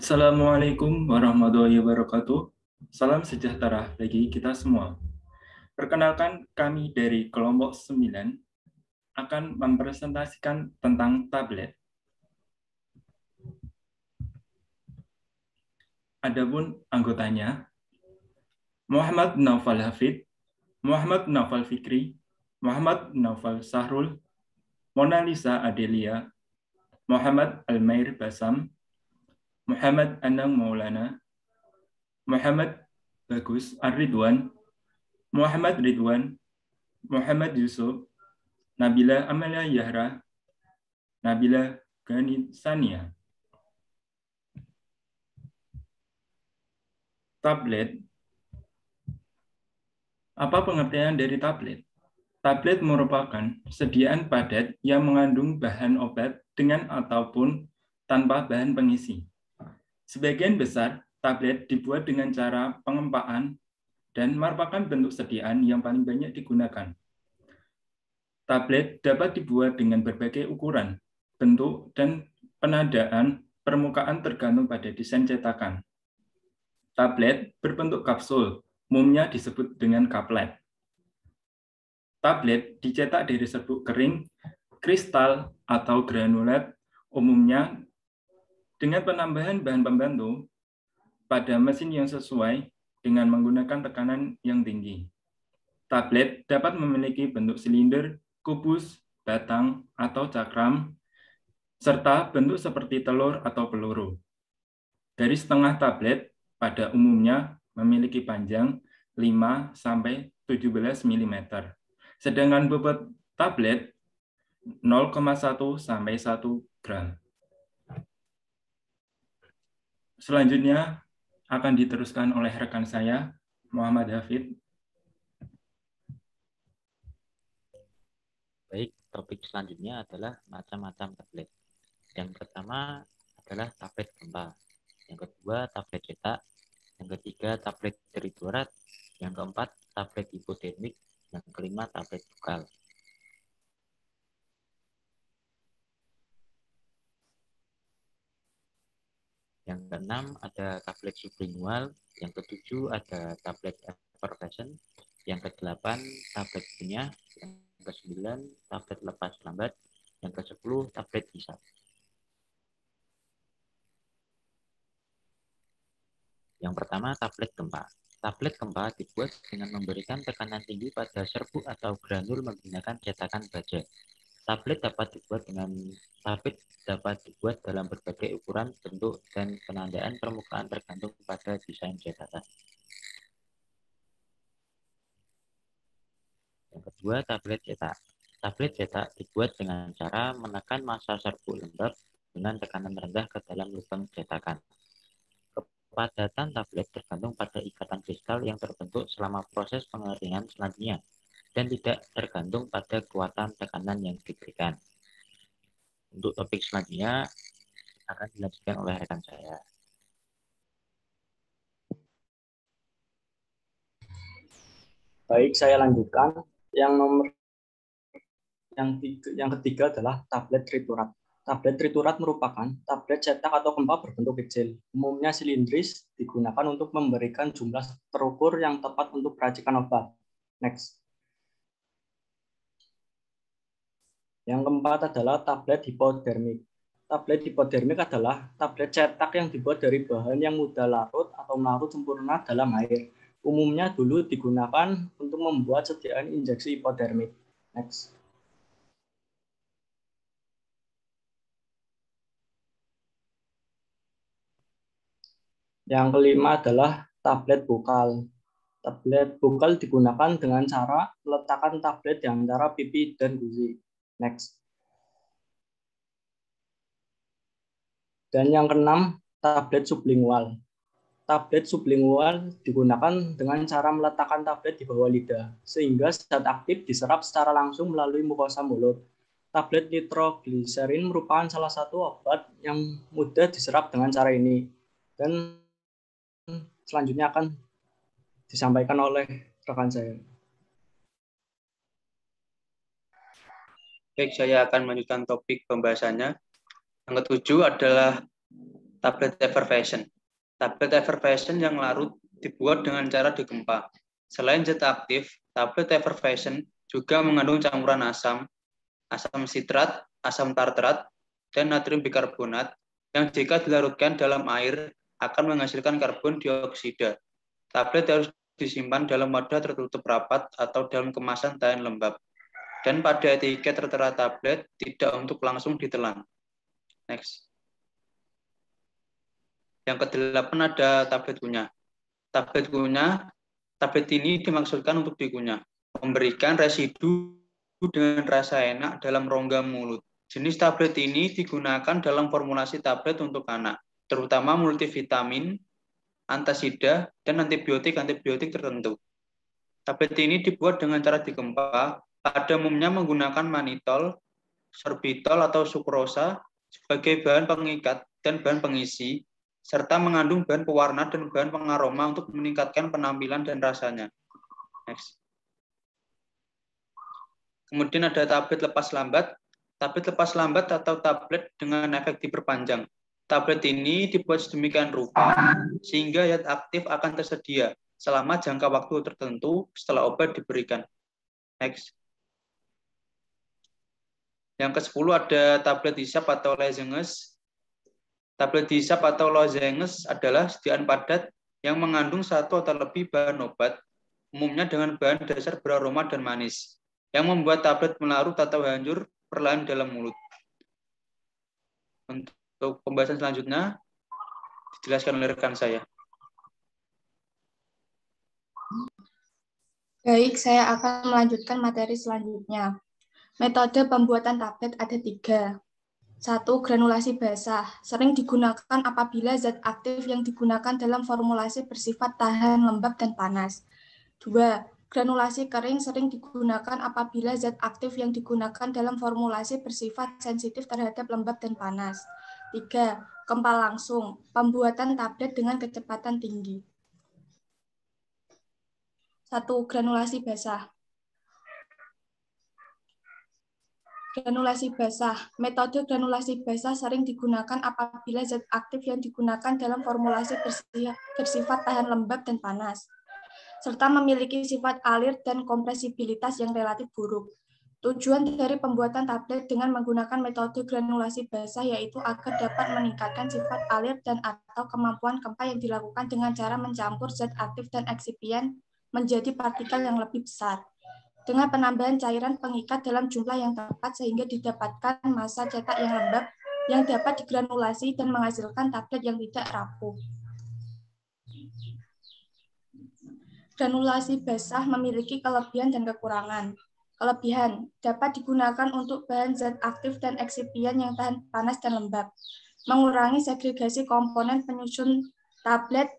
Assalamualaikum warahmatullahi wabarakatuh. Salam sejahtera bagi kita semua. Perkenalkan, kami dari kelompok 9 akan mempresentasikan tentang tablet. Adapun anggotanya, Muhammad Naufal Hafid, Muhammad Naufal Fikri, Muhammad Naufal Sahrul, Mona Lisa Adelia, Muhammad Almair Basam, Muhammad Anang Maulana, Muhammad Bagus Ar-Ridwan, Muhammad Ridwan, Muhammad Yusuf, Nabila Amalia Yahra, Nabila Gani Sania. Tablet. Apa pengertian dari tablet? Tablet merupakan sediaan padat yang mengandung bahan obat dengan ataupun tanpa bahan pengisi. Sebagian besar tablet dibuat dengan cara pengempaan dan merupakan bentuk sediaan yang paling banyak digunakan. Tablet dapat dibuat dengan berbagai ukuran, bentuk, dan penadaan permukaan tergantung pada desain cetakan. Tablet berbentuk kapsul, umumnya disebut dengan kaplet. Tablet dicetak dari serbuk kering, kristal, atau granulat, umumnya dengan penambahan bahan pembantu pada mesin yang sesuai dengan menggunakan tekanan yang tinggi. Tablet dapat memiliki bentuk silinder, kubus, batang, atau cakram, serta bentuk seperti telur atau peluru. Garis tengah tablet pada umumnya memiliki panjang 5-17 mm. Sedangkan bobot tablet 0,1-1 gram. Selanjutnya akan diteruskan oleh rekan saya, Muhammad Hafid. Baik, topik selanjutnya adalah macam-macam tablet. Yang pertama adalah tablet gempa. Yang kedua, tablet cetak. Yang ketiga, tablet triturat. Yang keempat, tablet hipotermik. Yang kelima, tablet bukal. Yang keenam ada tablet sublingual. Yang ketujuh ada tablet effervescent. Yang kedelapan, tablet punya. Yang kesembilan, tablet lepas lambat. Yang kesepuluh, tablet hisap. Yang pertama, tablet gempa. Tablet gempa dibuat dengan memberikan tekanan tinggi pada serbuk atau granul menggunakan cetakan baja. Tablet dapat dibuat dalam berbagai ukuran, bentuk, dan penandaan permukaan tergantung pada desain cetakan. Yang kedua, tablet cetak. Tablet cetak dibuat dengan cara menekan massa serbuk lembab dengan tekanan rendah ke dalam lubang cetakan. Kepadatan tablet tergantung pada ikatan kristal yang terbentuk selama proses pengeringan selanjutnya dan tidak tergantung pada kekuatan tekanan yang diberikan. Untuk topik selanjutnya akan dilanjutkan oleh rekan saya. Baik, saya lanjutkan. Yang ketiga adalah tablet triturat. Tablet triturat merupakan tablet cetak atau gempa berbentuk kecil, umumnya silindris, digunakan untuk memberikan jumlah terukur yang tepat untuk peracikan obat. Next. Yang keempat adalah tablet hipodermik. Tablet hipodermik adalah tablet cetak yang dibuat dari bahan yang mudah larut atau melarut sempurna dalam air. Umumnya dulu digunakan untuk membuat sediaan injeksi hipodermik. Next. Yang kelima adalah tablet bukal. Tablet bukal digunakan dengan cara meletakkan tablet di antara pipi dan gusi. Next. Dan yang keenam, tablet sublingual. Tablet sublingual digunakan dengan cara meletakkan tablet di bawah lidah, sehingga zat aktif diserap secara langsung melalui mukosa mulut. Tablet nitrogliserin merupakan salah satu obat yang mudah diserap dengan cara ini. Dan selanjutnya akan disampaikan oleh rekan saya. Baik, saya akan melanjutkan topik pembahasannya. Yang ketujuh adalah tablet effervescent. Tablet effervescent yang larut dibuat dengan cara digempa. Selain zat aktif, tablet effervescent juga mengandung campuran asam, asam sitrat, asam tartrat, dan natrium bikarbonat yang jika dilarutkan dalam air akan menghasilkan karbon dioksida. Tablet harus disimpan dalam wadah tertutup rapat atau dalam kemasan tahan lembab. Dan pada etiket tertera tablet tidak untuk langsung ditelan. Next. Yang ke-8 ada tablet kunyah. Tablet kunyah, tablet ini dimaksudkan untuk dikunyah, memberikan residu dengan rasa enak dalam rongga mulut. Jenis tablet ini digunakan dalam formulasi tablet untuk anak, terutama multivitamin, antasida, dan antibiotik tertentu. Tablet ini dibuat dengan cara digempa, pada umumnya menggunakan manitol, sorbitol atau sukrosa sebagai bahan pengikat dan bahan pengisi, serta mengandung bahan pewarna dan bahan pengaroma untuk meningkatkan penampilan dan rasanya. Next. Kemudian ada tablet lepas lambat. Tablet lepas lambat atau tablet dengan efek diperpanjang. Tablet ini dibuat sedemikian rupa sehingga zat aktif akan tersedia selama jangka waktu tertentu setelah obat diberikan. Next. Yang ke-10 ada tablet hisap atau lozenges. Tablet hisap atau lozenges adalah sediaan padat yang mengandung satu atau lebih bahan obat, umumnya dengan bahan dasar beraroma dan manis, yang membuat tablet melarut atau hancur perlahan dalam mulut. Untuk pembahasan selanjutnya, dijelaskan oleh rekan saya. Baik, saya akan melanjutkan materi selanjutnya. Metode pembuatan tablet ada 3. 1. Granulasi basah. Sering digunakan apabila zat aktif yang digunakan dalam formulasi bersifat tahan lembab dan panas. 2. Granulasi kering sering digunakan apabila zat aktif yang digunakan dalam formulasi bersifat sensitif terhadap lembab dan panas. 3. Kempal langsung. Pembuatan tablet dengan kecepatan tinggi. 1. Granulasi basah. Granulasi basah. Metode granulasi basah sering digunakan apabila zat aktif yang digunakan dalam formulasi bersifat tahan lembab dan panas, serta memiliki sifat alir dan kompresibilitas yang relatif buruk. Tujuan dari pembuatan tablet dengan menggunakan metode granulasi basah yaitu agar dapat meningkatkan sifat alir dan atau kemampuan kempa yang dilakukan dengan cara mencampur zat aktif dan eksipien menjadi partikel yang lebih besar, dengan penambahan cairan pengikat dalam jumlah yang tepat sehingga didapatkan massa cetak yang lembab yang dapat digranulasi dan menghasilkan tablet yang tidak rapuh. Granulasi basah memiliki kelebihan dan kekurangan. Kelebihan, dapat digunakan untuk bahan zat aktif dan eksipien yang tahan panas dan lembab, mengurangi segregasi komponen penyusun tablet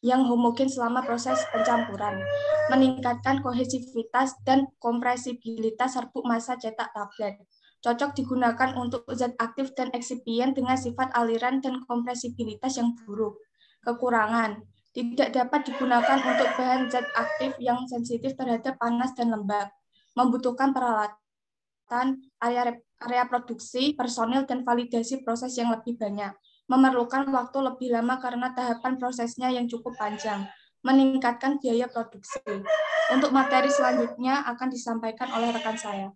yang homogen selama proses pencampuran, meningkatkan kohesivitas dan kompresibilitas serbuk massa cetak tablet. Cocok digunakan untuk zat aktif dan eksipien dengan sifat aliran dan kompresibilitas yang buruk. Kekurangan, tidak dapat digunakan untuk bahan zat aktif yang sensitif terhadap panas dan lembab, membutuhkan peralatan, area produksi, personil, dan validasi proses yang lebih banyak, memerlukan waktu lebih lama karena tahapan prosesnya yang cukup panjang, meningkatkan biaya produksi. Untuk materi selanjutnya akan disampaikan oleh rekan saya.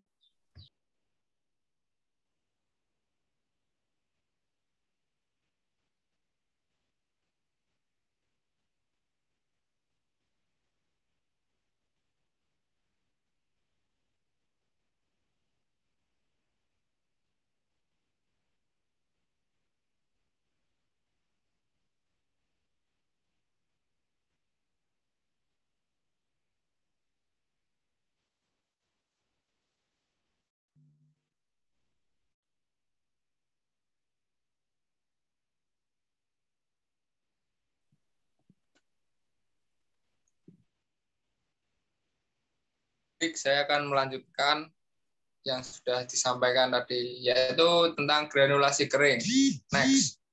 Baik, saya akan melanjutkan yang sudah disampaikan tadi, yaitu tentang granulasi kering. Next.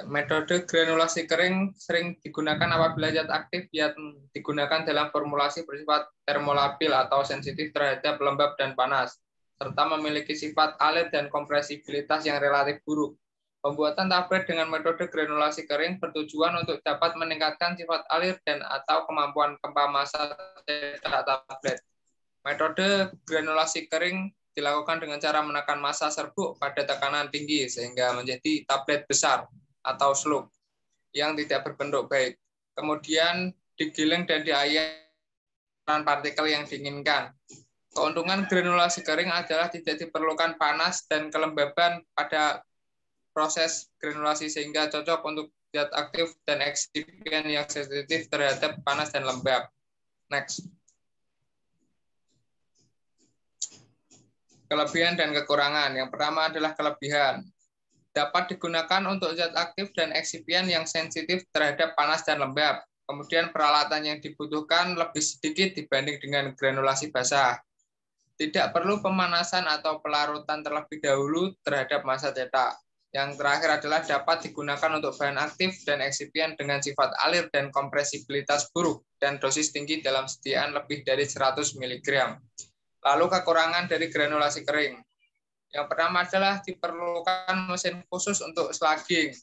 Metode granulasi kering sering digunakan apabila zat aktif yang digunakan dalam formulasi bersifat termolabil atau sensitif terhadap lembab dan panas, serta memiliki sifat alir dan kompresibilitas yang relatif buruk. Pembuatan tablet dengan metode granulasi kering bertujuan untuk dapat meningkatkan sifat alir dan atau kemampuan kempa massa cetak tablet. Metode granulasi kering dilakukan dengan cara menekan massa serbuk pada tekanan tinggi sehingga menjadi tablet besar atau slug yang tidak berbentuk baik. Kemudian digiling dan diairkan partikel yang diinginkan. Keuntungan granulasi kering adalah tidak diperlukan panas dan kelembaban pada proses granulasi sehingga cocok untuk zat aktif dan eksipien yang sensitif terhadap panas dan lembab. Next. Kelebihan dan kekurangan. Yang pertama adalah kelebihan. Dapat digunakan untuk zat aktif dan eksipien yang sensitif terhadap panas dan lembab. Kemudian peralatan yang dibutuhkan lebih sedikit dibanding dengan granulasi basah. Tidak perlu pemanasan atau pelarutan terlebih dahulu terhadap massa cetak. Yang terakhir adalah dapat digunakan untuk bahan aktif dan eksipien dengan sifat alir dan kompresibilitas buruk dan dosis tinggi dalam sediaan lebih dari 100 mg. Lalu kekurangan dari granulasi kering. Yang pertama adalah diperlukan mesin khusus untuk slugging.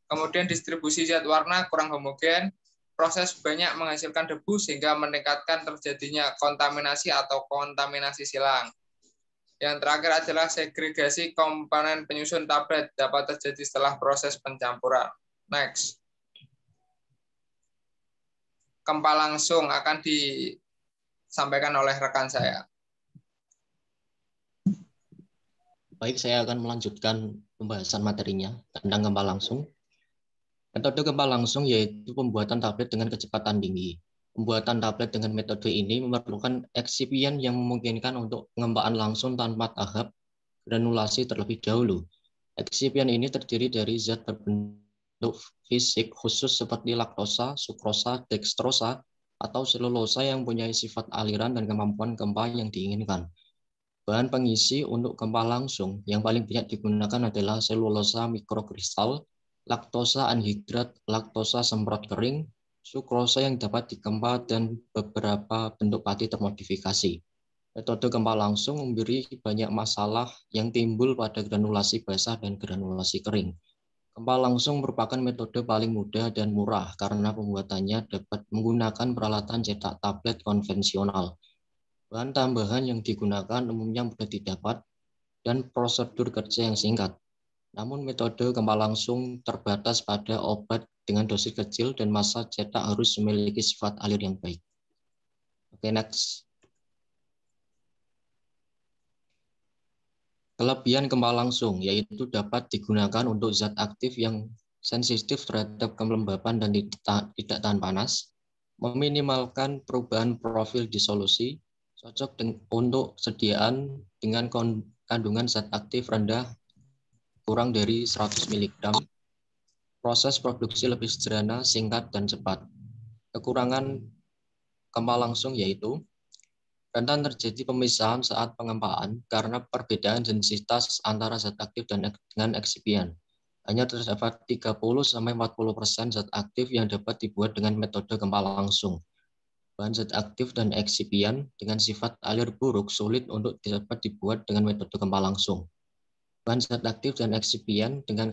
Kemudian distribusi zat warna kurang homogen, proses banyak menghasilkan debu sehingga meningkatkan terjadinya kontaminasi atau kontaminasi silang. Yang terakhir adalah segregasi komponen penyusun tablet dapat terjadi setelah proses pencampuran. Next. Kempa langsung akan disampaikan oleh rekan saya. Baik, saya akan melanjutkan pembahasan materinya tentang kempa langsung. Metode kempa langsung yaitu pembuatan tablet dengan kecepatan tinggi. Pembuatan tablet dengan metode ini memerlukan eksipien yang memungkinkan untuk pengempaan langsung tanpa tahap granulasi terlebih dahulu. Eksipien ini terdiri dari zat berbentuk fisik khusus seperti laktosa, sukrosa, dekstrosa, atau selulosa yang mempunyai sifat aliran dan kemampuan kempa yang diinginkan. Bahan pengisi untuk kempa langsung yang paling banyak digunakan adalah selulosa mikrokristal, laktosa anhidrat, laktosa semprot kering, sukrosa yang dapat dikempa, dan beberapa bentuk pati termodifikasi. Metode kempa langsung memberi banyak masalah yang timbul pada granulasi basah dan granulasi kering. Kempa langsung merupakan metode paling mudah dan murah karena pembuatannya dapat menggunakan peralatan cetak tablet konvensional. Bahan tambahan yang digunakan umumnya mudah didapat dan prosedur kerja yang singkat. Namun metode kempa langsung terbatas pada obat dengan dosis kecil dan massa cetak harus memiliki sifat alir yang baik. Oke, next. Kelebihan kempa langsung yaitu dapat digunakan untuk zat aktif yang sensitif terhadap kelembaban dan tidak tahan panas, meminimalkan perubahan profil disolusi, cocok untuk sediaan dengan kandungan zat aktif rendah kurang dari 100 mg. Proses produksi lebih sederhana, singkat, dan cepat. Kekurangan kempa langsung yaitu rentan terjadi pemisahan saat pengempaan karena perbedaan densitas antara zat aktif dengan eksipien. Hanya terdapat 30-40% zat aktif yang dapat dibuat dengan metode kempa langsung. Bahan zat aktif dan eksipien dengan sifat alir buruk sulit untuk dapat dibuat dengan metode kempa langsung. Bahan zat aktif dan eksipien dengan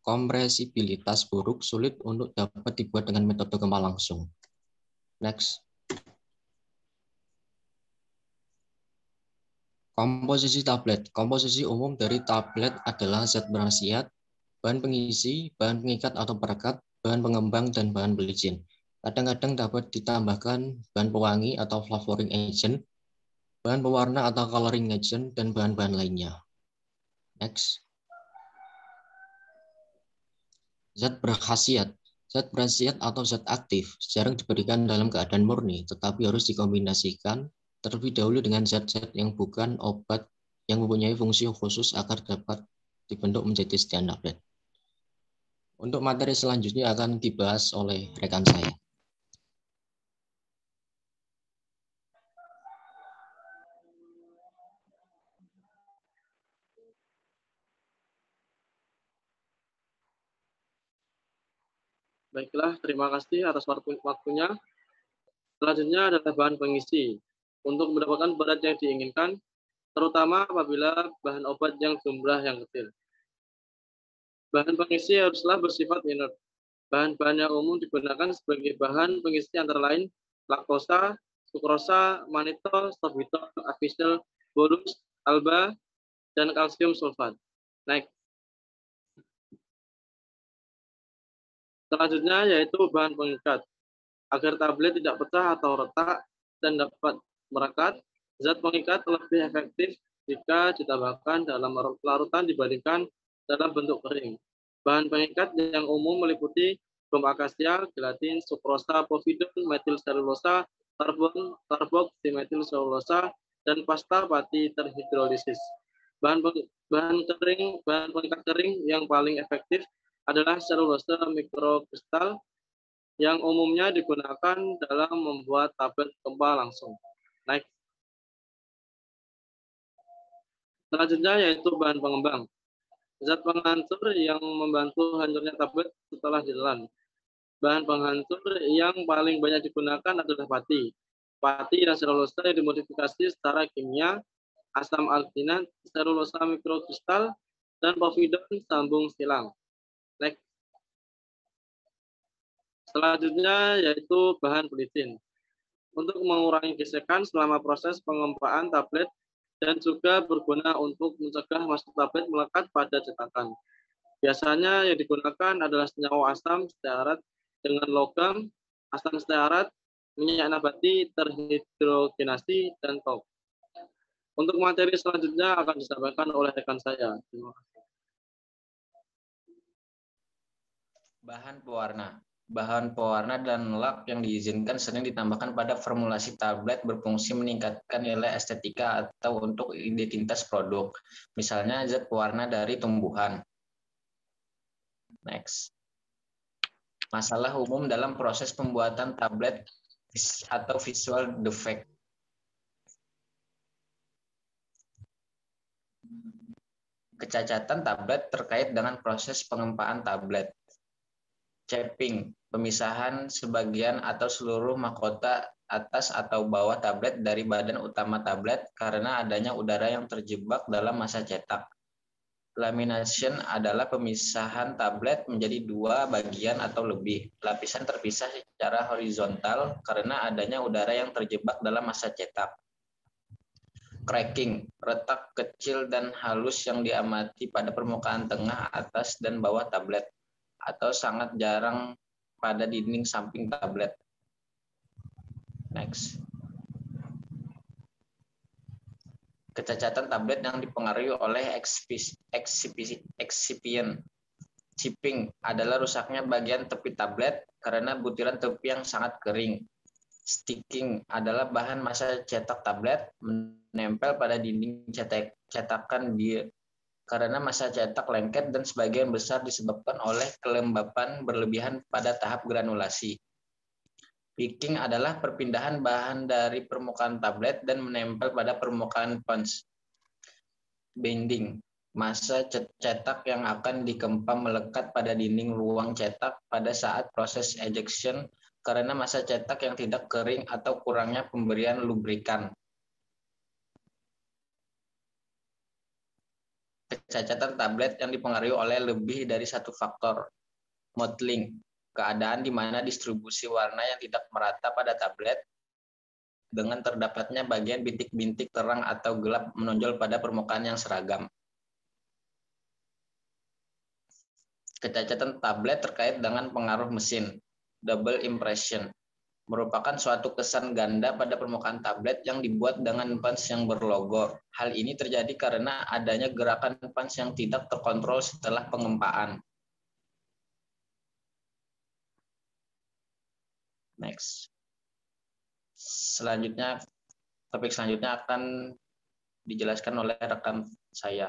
kompresibilitas buruk sulit untuk dapat dibuat dengan metode kempa langsung. Next. Komposisi tablet. Komposisi umum dari tablet adalah zat berkhasiat, bahan pengisi, bahan pengikat atau perekat, bahan pengembang, dan bahan pelicin. Kadang-kadang dapat ditambahkan bahan pewangi atau flavoring agent, bahan pewarna atau coloring agent, dan bahan-bahan lainnya. Next. Zat berkhasiat. Zat berkhasiat atau zat aktif jarang diberikan dalam keadaan murni, tetapi harus dikombinasikan terlebih dahulu dengan zat-zat yang bukan obat yang mempunyai fungsi khusus agar dapat dibentuk menjadi sediaan tablet. Untuk materi selanjutnya akan dibahas oleh rekan saya. Baiklah, terima kasih atas waktunya. Selanjutnya adalah bahan pengisi. Untuk mendapatkan berat yang diinginkan, terutama apabila bahan obat yang jumlah yang kecil. Bahan pengisi haruslah bersifat inert. Bahan-bahan yang umum digunakan sebagai bahan pengisi antara lain laktosa, sukrosa, manitol, sorbitol, avisel, bolus, alba, dan kalsium sulfat. Next. Selanjutnya yaitu bahan pengikat. Agar tablet tidak pecah atau retak dan dapat merekat, zat pengikat lebih efektif jika ditambahkan dalam larutan dibandingkan dalam bentuk kering. Bahan pengikat yang umum meliputi gum akasia, gelatin, sukrosa, povidon, metil selulosa, karboksimetil selulosa, dan pasta pati terhidrolisis. Bahan pengikat kering yang paling efektif adalah selulosa mikrokristal yang umumnya digunakan dalam membuat tablet kempal langsung. Next. Selanjutnya yaitu bahan pengembang. Zat penghancur yang membantu hancurnya tablet setelah ditelan. Bahan penghancur yang paling banyak digunakan adalah pati. Pati dan selulosa yang dimodifikasi secara kimia, asam alginat, selulosa mikrokristal, dan povidon sambung silang. Next. Selanjutnya yaitu bahan pelicin. Untuk mengurangi gesekan selama proses pengempaan tablet dan juga berguna untuk mencegah masuk tablet melekat pada cetakan. Biasanya yang digunakan adalah senyawa asam stearat dengan logam, asam stearat, minyak nabati, terhidrogenasi, dan TOC. Untuk materi selanjutnya akan disampaikan oleh rekan saya. Terima kasih. Bahan pewarna. Bahan pewarna dan lak yang diizinkan sering ditambahkan pada formulasi tablet berfungsi meningkatkan nilai estetika atau untuk identitas produk. Misalnya zat pewarna dari tumbuhan. Next. Masalah umum dalam proses pembuatan tablet atau visual defect. Kecacatan tablet terkait dengan proses pengempaan tablet. Capping, pemisahan sebagian atau seluruh mahkota atas atau bawah tablet dari badan utama tablet karena adanya udara yang terjebak dalam massa cetak. Lamination adalah pemisahan tablet menjadi dua bagian atau lebih. Lapisan terpisah secara horizontal karena adanya udara yang terjebak dalam massa cetak. Cracking, retak kecil dan halus yang diamati pada permukaan tengah, atas, dan bawah tablet, atau sangat jarang pada dinding samping tablet. Next. Kecacatan tablet yang dipengaruhi oleh excipient. Chipping adalah rusaknya bagian tepi tablet karena butiran tepi yang sangat kering. Sticking adalah bahan massa cetak tablet menempel pada dinding cetakan karena massa cetak lengket dan sebagian besar disebabkan oleh kelembapan berlebihan pada tahap granulasi. Picking adalah perpindahan bahan dari permukaan tablet dan menempel pada permukaan punch. Binding, massa cetak yang akan dikempam melekat pada dinding ruang cetak pada saat proses ejection karena massa cetak yang tidak kering atau kurangnya pemberian lubrikan. Kecacatan tablet yang dipengaruhi oleh lebih dari satu faktor. Mottling, keadaan di mana distribusi warna yang tidak merata pada tablet dengan terdapatnya bagian bintik-bintik terang atau gelap menonjol pada permukaan yang seragam. Kecacatan tablet terkait dengan pengaruh mesin. Double impression merupakan suatu kesan ganda pada permukaan tablet yang dibuat dengan punch yang berlogo. Hal ini terjadi karena adanya gerakan punch yang tidak terkontrol setelah pengempaan. Next. Topik selanjutnya akan dijelaskan oleh rekan saya.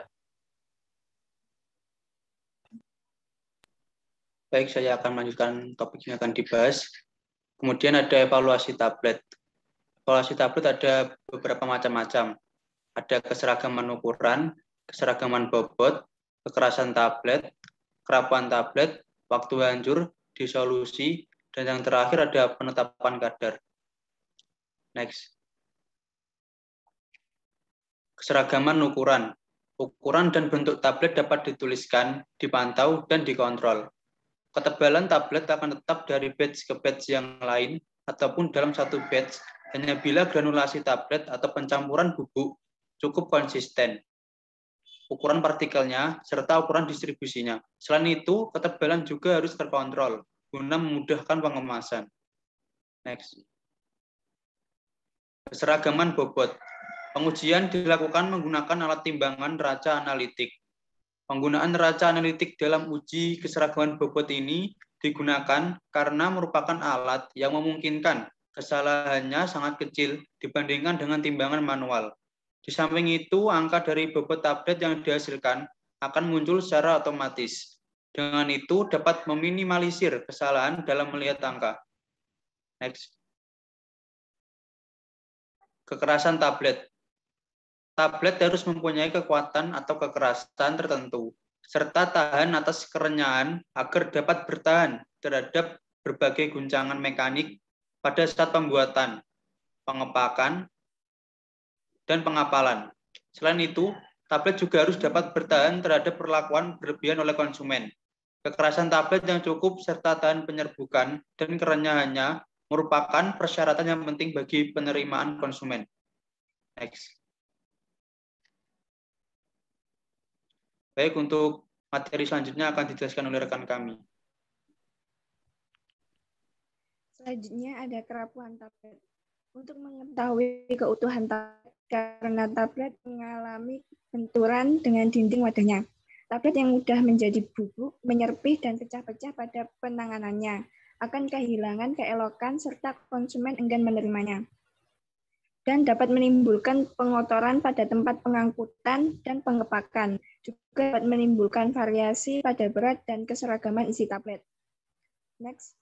Baik, saya akan melanjutkan topik yang akan dibahas. Kemudian ada evaluasi tablet. Evaluasi tablet ada beberapa macam-macam. Ada keseragaman ukuran, keseragaman bobot, kekerasan tablet, kerapuhan tablet, waktu hancur, disolusi, dan yang terakhir ada penetapan kadar. Next. Keseragaman ukuran. Ukuran dan bentuk tablet dapat dituliskan, dipantau, dan dikontrol. Ketebalan tablet akan tetap dari batch ke batch yang lain ataupun dalam satu batch hanya bila granulasi tablet atau pencampuran bubuk cukup konsisten, ukuran partikelnya, serta ukuran distribusinya. Selain itu, ketebalan juga harus terkontrol guna memudahkan pengemasan. Next. Keseragaman bobot. Pengujian dilakukan menggunakan alat timbangan neraca analitik. Penggunaan neraca analitik dalam uji keseragaman bobot ini digunakan karena merupakan alat yang memungkinkan kesalahannya sangat kecil dibandingkan dengan timbangan manual. Di samping itu, angka dari bobot tablet yang dihasilkan akan muncul secara otomatis. Dengan itu, dapat meminimalisir kesalahan dalam melihat angka. Next. Kekerasan tablet. Tablet harus mempunyai kekuatan atau kekerasan tertentu, serta tahan atas kerenyahan agar dapat bertahan terhadap berbagai guncangan mekanik pada saat pembuatan, pengepakan, dan pengapalan. Selain itu, tablet juga harus dapat bertahan terhadap perlakuan berlebihan oleh konsumen. Kekerasan tablet yang cukup serta tahan penyerbukan dan kerenyahannya merupakan persyaratan yang penting bagi penerimaan konsumen. Next. Baik, untuk materi selanjutnya akan dijelaskan oleh rekan kami. Selanjutnya ada kerapuhan tablet. Untuk mengetahui keutuhan tablet, karena tablet mengalami benturan dengan dinding wadahnya. Tablet yang mudah menjadi bubuk, menyerpih, dan pecah-pecah pada penanganannya akan kehilangan keelokan serta konsumen enggan menerimanya. Dan dapat menimbulkan pengotoran pada tempat pengangkutan dan pengepakan. Juga dapat menimbulkan variasi pada berat dan keseragaman isi tablet. Next.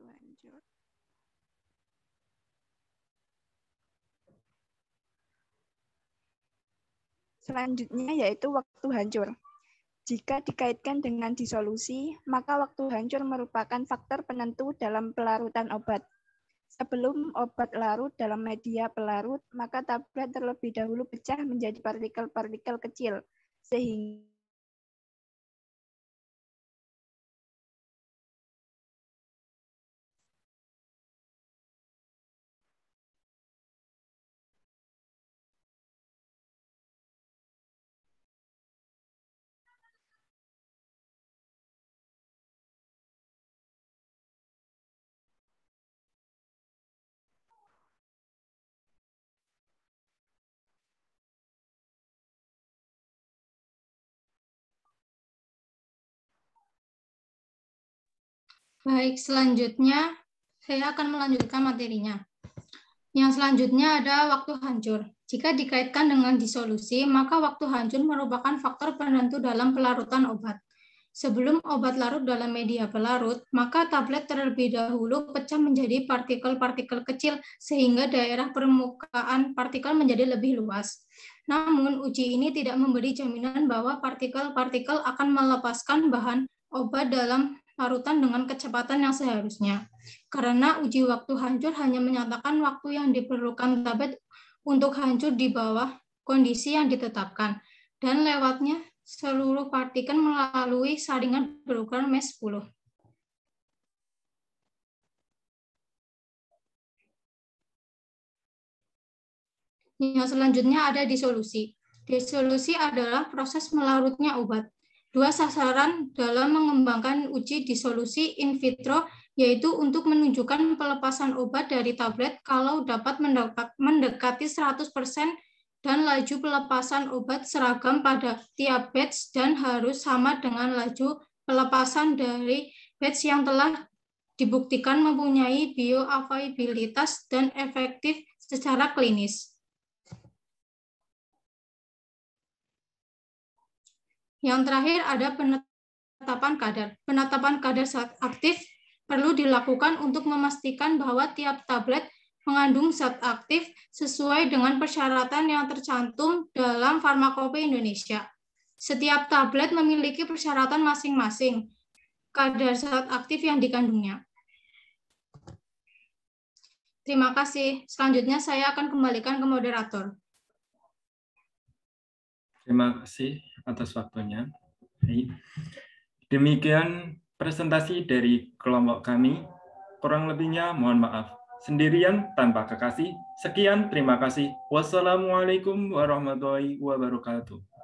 Lanjut. Selanjutnya yaitu waktu hancur. Jika dikaitkan dengan disolusi, maka waktu hancur merupakan faktor penentu dalam pelarutan obat. Sebelum obat larut dalam media pelarut, maka tablet terlebih dahulu pecah menjadi partikel-partikel kecil, sehingga Baik, selanjutnya saya akan melanjutkan materinya. Yang selanjutnya ada waktu hancur. Jika dikaitkan dengan disolusi, maka waktu hancur merupakan faktor penentu dalam pelarutan obat. Sebelum obat larut dalam media pelarut, maka tablet terlebih dahulu pecah menjadi partikel-partikel kecil sehingga daerah permukaan partikel menjadi lebih luas. Namun, uji ini tidak memberi jaminan bahwa partikel-partikel akan melepaskan bahan obat dalam larutan dengan kecepatan yang seharusnya. Karena uji waktu hancur hanya menyatakan waktu yang diperlukan tablet untuk hancur di bawah kondisi yang ditetapkan, dan lewatnya seluruh partikel melalui saringan berukuran mesh 10. Yang selanjutnya ada disolusi. Disolusi adalah proses melarutnya obat. Dua sasaran dalam mengembangkan uji disolusi in vitro yaitu untuk menunjukkan pelepasan obat dari tablet kalau dapat mendekati 100% dan laju pelepasan obat seragam pada tiap batch dan harus sama dengan laju pelepasan dari batch yang telah dibuktikan mempunyai bioavailabilitas dan efektif secara klinis. Yang terakhir ada penetapan kadar. Penetapan kadar zat aktif perlu dilakukan untuk memastikan bahwa tiap tablet mengandung zat aktif sesuai dengan persyaratan yang tercantum dalam Farmakope Indonesia. Setiap tablet memiliki persyaratan masing-masing kadar zat aktif yang dikandungnya. Terima kasih. Selanjutnya saya akan kembalikan ke moderator. Terima kasih atas waktunya. Demikian presentasi dari kelompok kami. Kurang lebihnya mohon maaf. Sendirian tanpa kekasih. Sekian, terima kasih. Wassalamualaikum warahmatullahi wabarakatuh.